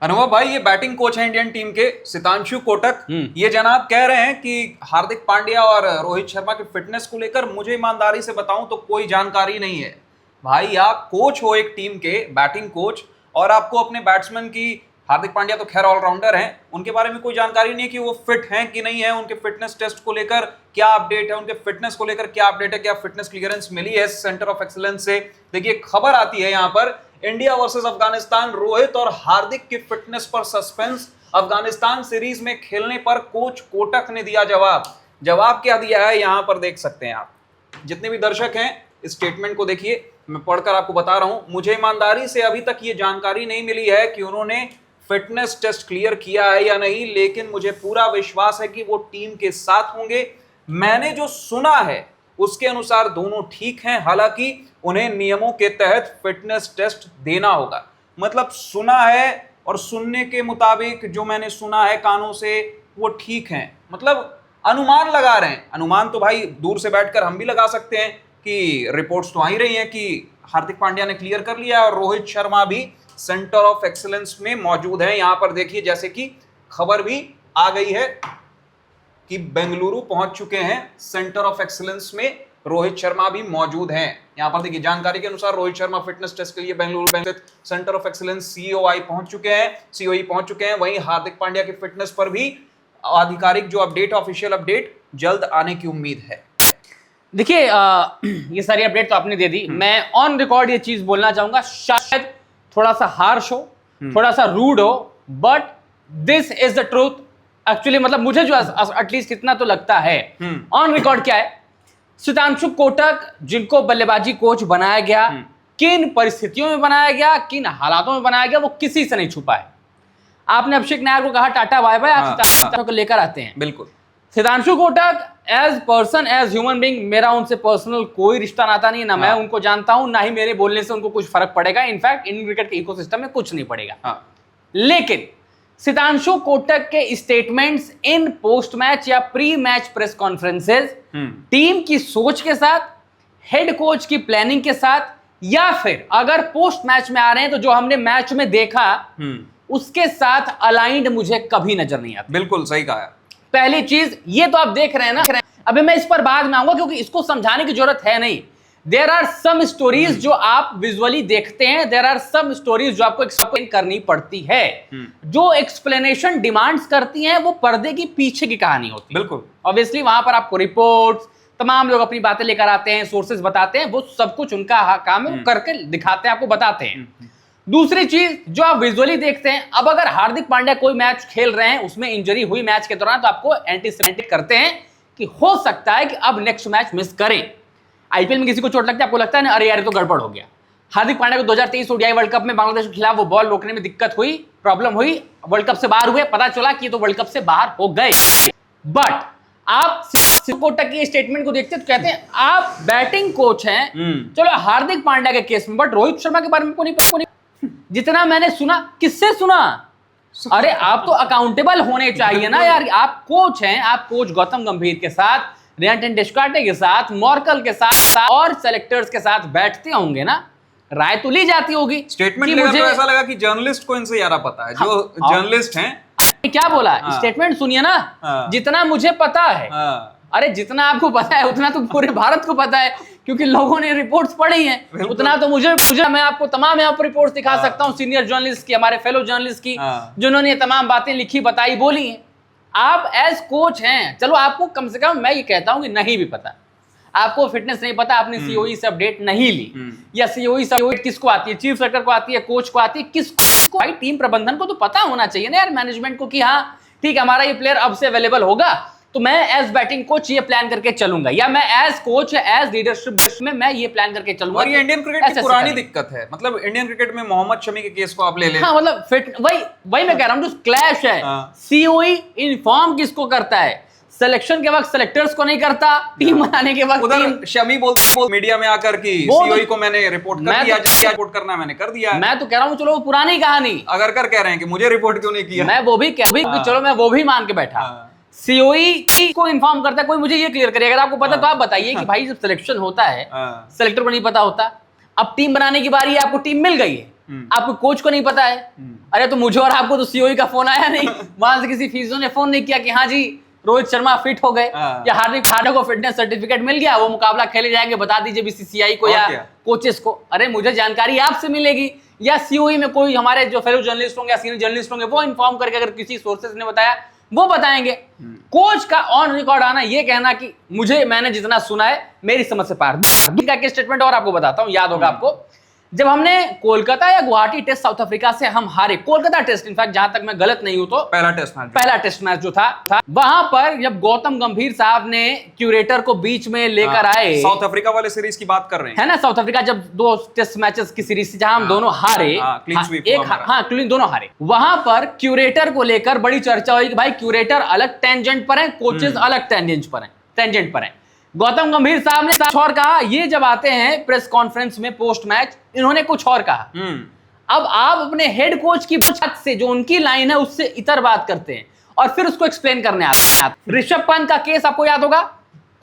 अनुभव भाई, ये बैटिंग कोच है इंडियन टीम के सितांशु कोटक। ये जनाब कह रहे हैं कि हार्दिक पांड्या और रोहित शर्मा की फिटनेस को लेकर मुझे ईमानदारी से बताऊं तो कोई जानकारी नहीं है। भाई आप कोच हो एक टीम के, बैटिंग कोच, और आपको अपने बैट्समैन की, हार्दिक पांड्या तो खैर ऑलराउंडर हैं, उनके बारे में कोई जानकारी नहीं है कि वो फिट हैं कि नहीं है, उनके फिटनेस टेस्ट को लेकर क्या अपडेट है, उनके फिटनेस को लेकर क्या अपडेट है, क्या फिटनेस क्लियरेंस मिली है सेंटर ऑफ एक्सीलेंस से। देखिए खबर आती है यहाँ पर, इंडिया वर्सेस अफगानिस्तान, रोहित और हार्दिक की फिटनेस पर सस्पेंस, अफगानिस्तान सीरीज में खेलने पर कोच कोटक ने दिया जवाब। जवाब क्या दिया है यहां पर देख सकते हैं आप। जितने भी दर्शक हैं इस स्टेटमेंट को देखिए, मैं पढ़कर आपको बता रहा हूं। मुझे ईमानदारी से अभी तक ये जानकारी नहीं मिली है कि उन्होंने फिटनेस टेस्ट क्लियर किया है या नहीं, लेकिन मुझे पूरा विश्वास है कि वो टीम के साथ होंगे। मैंने जो सुना है उसके अनुसार दोनों ठीक हैं, हालांकि उन्हें नियमों के तहत फिटनेस टेस्ट देना होगा। मतलब सुना है, और सुनने के मुताबिक जो मैंने सुना है कानों से, वो ठीक हैं। मतलब अनुमान लगा रहे हैं। अनुमान तो भाई दूर से बैठकर हम भी लगा सकते हैं कि रिपोर्ट्स तो आ ही रही हैं कि हार्दिक पांड्या ने क्लियर कर लिया और रोहित शर्मा भी सेंटर ऑफ एक्सीलेंस में मौजूद है। यहां पर देखिए, जैसे कि खबर भी आ गई है कि बेंगलुरु पहुंच चुके हैं सेंटर ऑफ एक्सीलेंस में, रोहित शर्मा भी मौजूद हैं। यहां पर देखिए जानकारी के अनुसार रोहित शर्मा फिटनेस टेस्ट के लिए Bengaluru centre of excellence COI पहुंच चुके हैं। वहीं हार्दिक पांड्या की फिटनेस पर भी आधिकारिक जो अपडेट, ऑफिशियल अपडेट जल्द आने की उम्मीद है। देखिए ये सारी अपडेट तो आपने दे दी। मैं ऑन रिकॉर्ड ये चीज बोलना चाहूंगा, शायद थोड़ा सा हार्श हो, थोड़ा सा रूड हो, but this is the truth actually. मतलब मुझे जो एटलीस्ट इतना तो लगता है ऑन रिकॉर्ड क्या है, सितांशु कोटक जिनको बल्लेबाजी कोच बनाया गया, किन परिस्थितियों में बनाया गया, किन हालातों में बनाया गया, वो किसी से नहीं छुपा है। आपने अभिषेक नायर को कहा टाटा बाय बाय, आप सितांशु को लेकर आते हैं। बिल्कुल। Sitanshu Kotak as person, as human being, मेरा उनसे पर्सनल कोई रिश्ता नाता नहीं है। ना मैं उनको जानता हूं, ना ही मेरे बोलने से उनको कुछ फर्क पड़ेगा। इनफैक्ट इंडियन क्रिकेट के इकोसिस्टम में कुछ नहीं पड़ेगा। लेकिन सितांशु कोटक के स्टेटमेंट्स इन पोस्ट मैच या pre match press conferences team की सोच के साथ, हेड कोच की प्लानिंग के साथ, या फिर अगर पोस्ट मैच में आ रहे हैं तो जो हमने मैच में देखा उसके साथ अलाइंड मुझे कभी नजर नहीं आता। बिल्कुल सही कहा है। पहली चीज ये तो आप देख रहे हैं ना। अभी मैं इस पर बाद में आऊंगा क्योंकि इसको समझाने की जरूरत है नहीं। देयर आर सम स्टोरीज जो आप विजुअली देखते हैं, देयर आर सम स्टोरीज जो आपको एक्सप्लेन करनी पड़ती है। जो एक्सप्लेनेशन डिमांड्स करती हैं वो पर्दे की पीछे की कहानी होती है। बिल्कुल। ऑब्वियसली वहां पर आपको रिपोर्ट्स, तमाम लोग अपनी बातें लेकर आते हैं, सोर्सेज बताते हैं, वो सब कुछ उनका काम है, वो करके दिखाते हैं, आपको बताते हैं। दूसरी चीज जो आप विजुअली देखते हैं, अब अगर हार्दिक पांड्या कोई मैच खेल रहे हैं, उसमें इंजरी हुई मैच के दौरान, तो आपको एंटीसिपेट करते हैं कि हो सकता है कि अब नेक्स्ट मैच मिस करें। आईपीएल में किसी को चोट लगता है, आपको लगता है ना, अरे यार तो गड़बड़ हो गया। हार्दिक पांड्या को 2023 ओडीआई वर्ल्ड कप में बांग्लादेश के खिलाफ वो बॉल रोकने में दिक्कत हुई, प्रॉब्लम हुई, वर्ल्ड कप से बाहर हुए, पता चला कि ये तो वर्ल्ड कप से बाहर हो गए। बट आप कोटक की स्टेटमेंट को देखते तो कहते हैं आप बैटिंग कोच हैं, चलो हार्दिक पांड्या के केस में, बट रोहित शर्मा के बारे में कोई नहीं। जितना मैंने सुना, किससे सुना? अरे आप तो अकाउंटेबल होने चाहिए ना यार। आप कोच हैं, आप कोच गौतम गंभीर के साथ, रियांटन डेशकार्टे के साथ, मॉर्कल के साथ और सेलेक्टर्स के साथ बैठते होंगे ना, राय तो ली जाती होगी। स्टेटमेंट लेकर तो ऐसा लगा कि जर्नलिस्ट को इनसे ज्यादा पता है। जो जर्नलिस्ट हैं क्या बोला, स्टेटमेंट सुनिए ना। जितना मुझे पता है, अरे जितना आपको पता है उतना तो पूरे भारत को पता है, क्योंकि लोगों ने रिपोर्ट्स पढ़ी हैं। उतना तो मुझे मैं आपको तमाम यहाँ पर रिपोर्ट्स दिखा सकता हूँ, सीनियर जर्नलिस्ट की, हमारे फेलो जर्नलिस्ट की, जिन्होंने तमाम बातें लिखी, बताई, बोली हैं। आप एज कोच हैं, चलो आपको कम से कम मैं ये कहता हूं कि नहीं भी पता, आपको फिटनेस नहीं पता, आपने सीओई से अपडेट नहीं ली, या सीओई से अपडेट किसको आती है, चीफ सेलेक्टर को आती है, कोच को आती है, किसको? भाई टीम प्रबंधन को तो पता होना चाहिए ना यार, मैनेजमेंट को, कि हाँ ठीक है हमारा ये प्लेयर अब से अवेलेबल होगा, तो मैं एज बैटिंग कोच ये प्लान करके चलूंगा, या मैं एज कोच या एज लीडरशिप में मैं ये प्लान करके चलूंगा। और ये इंडियन क्रिकेट की पुरानी दिक्कत है। मतलब इंडियन क्रिकेट में मोहम्मद शमी के केस को आप ले लें। हाँ, मतलब फिट वही मैं कह रहा हूं, जो क्लैश है। सीओई इन्फॉर्म किसको करता है? सिलेक्शन के वक्त सेलेक्टर्स को नहीं करता, टीम बनाने के वक्त उधर शमी बोलते मीडिया में आकर कि सीओई को मैंने रिपोर्ट कर दिया, क्या रिपोर्ट करना मैंने कर दिया। मैं तो कह रहा हूं चलो वो पुरानी कहानी, अगर कर कह रहे हैं कि मुझे रिपोर्ट क्यों नहीं किया, मैं वो भी चलो मैं वो भी मान के बैठा। सीओई को इन्फॉर्म करता है, कोई मुझे ये क्लियर करे, अगर आपको पता तो आप बताइए कि भाई जब सिलेक्शन होता है, सेलेक्टर को नहीं पता होता। अब टीम बनाने की बारी है, आपको टीम मिल गई है, आपको कोच को नहीं पता है। अरे तो मुझे और आपको तो सीओई का फोन आया नहीं, वहां से किसी फिजियो ने फोन नहीं किया कि हाँ जी रोहित शर्मा फिट हो गए, या हार्दिक पांड्या को फिटनेस सर्टिफिकेट मिल गया, वो मुकाबला खेले जाएंगे, बता दीजिए बीसीसीआई को या कोचेस को। अरे मुझे जानकारी आपसे मिलेगी, या सीओई में कोई हमारे जो फेलो जर्नलिस्ट होंगे या सीनियर जर्नलिस्ट होंगे वो इन्फॉर्म करके, अगर किसी सोर्सेज ने बताया वो बताएंगे। कोच का ऑन रिकॉर्ड आना, ये कहना कि मैंने जितना सुना है मेरी समझ से पार। का स्टेटमेंट और आपको बताता हूं, याद होगा आपको, जब हमने कोलकाता या गुवाहाटी टेस्ट साउथ अफ्रीका से हम हारे, कोलकाता टेस्ट, इनफैक्ट जहां तक मैं गलत नहीं हूं तो पहला टेस्ट मैच जो था वहां पर जब गौतम गंभीर साहब ने क्यूरेटर को बीच में लेकर आए, साउथ अफ्रीका वाले सीरीज की बात कर रहे हैं, है ना, साउथ अफ्रीका जब 2 टेस्ट मैचेस की सीरीज थी जहां हम दोनों हारे, दोनों हारे, वहां पर क्यूरेटर को लेकर बड़ी चर्चा हुई कि भाई क्यूरेटर अलग टेंजेंट पर है, कोचेस अलग टेंजेंट पर है। गौतम गंभीर साहब ने कुछ और कहा, ये जब आते हैं प्रेस कॉन्फ्रेंस में पोस्ट मैच, इन्होंने कुछ और कहा। अब आप अपने हेड कोच की बात से, जो उनकी लाइन है उससे इतर बात करते हैं और फिर उसको एक्सप्लेन करने आते हैं। ऋषभ पंत का केस आपको याद होगा,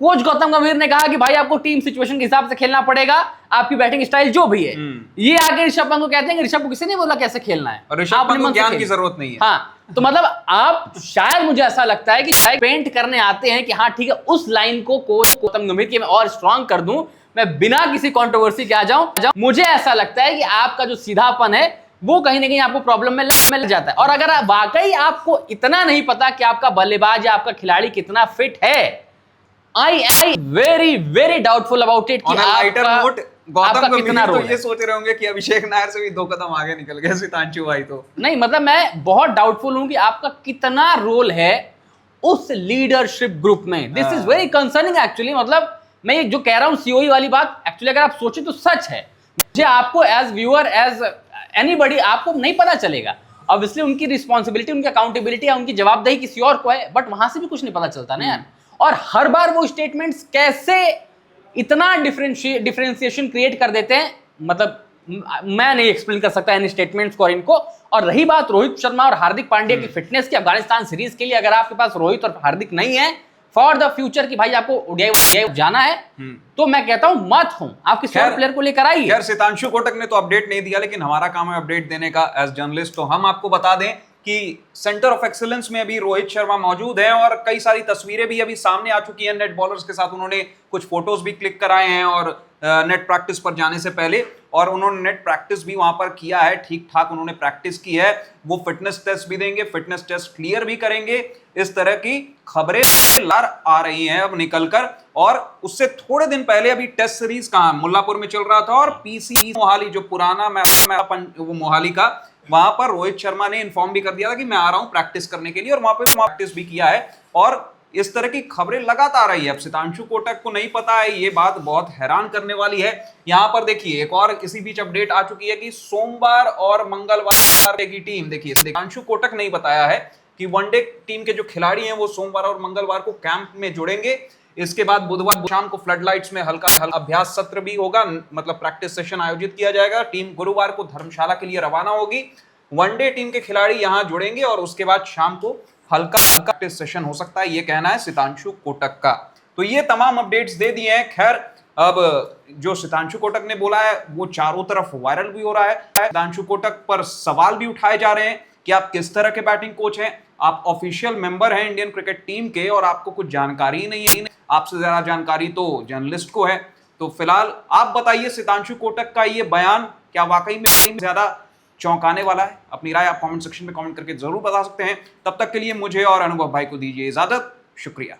कोच गौतम गंभीर ने कहा कि भाई आपको टीम सिचुएशन के हिसाब से खेलना पड़ेगा, आपकी बैटिंग स्टाइल जो भी है। ये आगे ऋषभ पंत को कहते हैं कि ऋषभ को किसी ने बोला कैसे खेलना है, और ऋषभ पंत को ज्ञान की जरूरत नहीं है। हाँ, तो मतलब आप, शायद मुझे ऐसा लगता है कि पेंट करने आते हैं कि हाँ ठीक है, उस लाइन को कोच गौतम गंभीर की मैं और स्ट्रांग कर दूं, मैं बिना किसी कंट्रोवर्सी के आ जाऊं। मुझे ऐसा लगता है कि आपका जो सीधापन है वो कहीं ना कहीं आपको प्रॉब्लम में लग जाता है। और अगर वाकई आपको इतना नहीं पता कि आपका बल्लेबाज या आपका खिलाड़ी कितना फिट है, I very doubtful about it. Gautam गंभीर तो ये सोच रहे होंगे कि अभिषेक नायर से भी 2 कदम आगे निकल गए सितांशु भाई। तो नहीं, मतलब मैं बहुत डाउटफुल हूं कि आपका कितना रोल है उस लीडरशिप ग्रुप में। This is very concerning actually. मतलब मैं जो कह रहा हूं सीओई वाली बात, एक्चुअली अगर आप सोचे तो सच है। मुझे आपको एज व्यूअर, एज एनीबॉडी, आपको नहीं पता चलेगा। ऑब्वियसली उनकी रिस्पॉन्सिबिलिटी, उनकी अकाउंटेबिलिटी या उनकी जवाबदेही किसी और को है, बट वहां से भी कुछ नहीं पता चलता ना यार। और हर बार वो स्टेटमेंट्स कैसे इतना डिफरेंशिएशन क्रिएट कर देते हैं, मतलब मैं नहीं एक्सप्लेन कर सकता इन स्टेटमेंट्स को और इनको। और रही बात रोहित शर्मा और हार्दिक पांड्या की फिटनेस की, अफगानिस्तान सीरीज के लिए अगर आपके पास रोहित और हार्दिक नहीं है फॉर द फ्यूचर की भाई आपको ओडीआई जाना है, तो मैं कहता हूं मत हो, आपके स्टार प्लेयर को लेकर आइए। खैर सितांशु कोटक ने तो अपडेट नहीं दिया, लेकिन हमारा काम है अपडेट देने का एज जर्नलिस्ट। तो हम आपको बता दें कि सेंटर ऑफ एक्सीलेंस में अभी रोहित शर्मा मौजूद हैं और कई सारी तस्वीरें भी अभी सामने आ चुकी हैं नेट बॉलर्स के साथ। उन्होंने कुछ फोटोज भी क्लिक कराए हैं और नेट प्रैक्टिस पर जाने से पहले, और उन्होंने नेट प्रैक्टिस भी वहां पर किया है, ठीक ठाक उन्होंने प्रैक्टिस की है। वो फिटनेस टेस्ट भी देंगे, फिटनेस टेस्ट क्लियर भी करेंगे। इस तरह की खबरें आ रही हैं अब निकलकर। और उससे थोड़े दिन पहले अभी टेस्ट सीरीज कहां मुल्लापुर में चल रहा था, और पीसी मोहाली जो पुराना वो मोहाली का, वहां पर रोहित शर्मा ने इन्फॉर्म भी कर दिया था कि मैं आ रहा हूं प्रैक्टिस करने के लिए, और वहां पे प्रैक्टिस भी किया है। और इस तरह की खबरें लगातार आ रही है। अब सितांशु कोटक को नहीं पता है, ये बात बहुत हैरान करने वाली है। यहां पर देखिए एक और इसी बीच अपडेट आ चुकी है कि सोमवार और मंगलवार की टीम, देखिए सितांशु कोटक नहीं बताया है कि वनडे टीम के जो खिलाड़ी हैं वो सोमवार और मंगलवार को कैंप में जुड़ेंगे। इसके बाद बुधवार शाम को फ्लड लाइट्स में हल्का अभ्यास सत्र भी होगा, मतलब प्रैक्टिस सेशन आयोजित किया जाएगा। टीम गुरुवार को धर्मशाला के लिए रवाना होगी। वनडे टीम के खिलाड़ी यहां जुड़ेंगे और उसके बाद शाम को हल्का प्रैक्टिस सेशन हो सकता है, ये कहना है सितांशु कोटक का। तो ये तमाम अपडेट्स दे दिए हैं। खैर अब जो सितांशु कोटक ने बोला है वो चारों तरफ वायरल भी हो रहा है। सितांशु कोटक पर सवाल भी उठाए जा रहे हैं कि आप किस तरह के बैटिंग कोच हैं, आप ऑफिशियल मेंबर हैं इंडियन क्रिकेट टीम के और आपको कुछ जानकारी ही नहीं है। आपसे ज्यादा जानकारी तो जर्नलिस्ट को है। तो फिलहाल आप बताइए सितांशु कोटक का ये बयान क्या वाकई में ज्यादा चौंकाने वाला है? अपनी राय आप कमेंट सेक्शन में कमेंट करके जरूर बता सकते हैं। तब तक के लिए मुझे और अनुभव भाई को दीजिए इजाजत। शुक्रिया।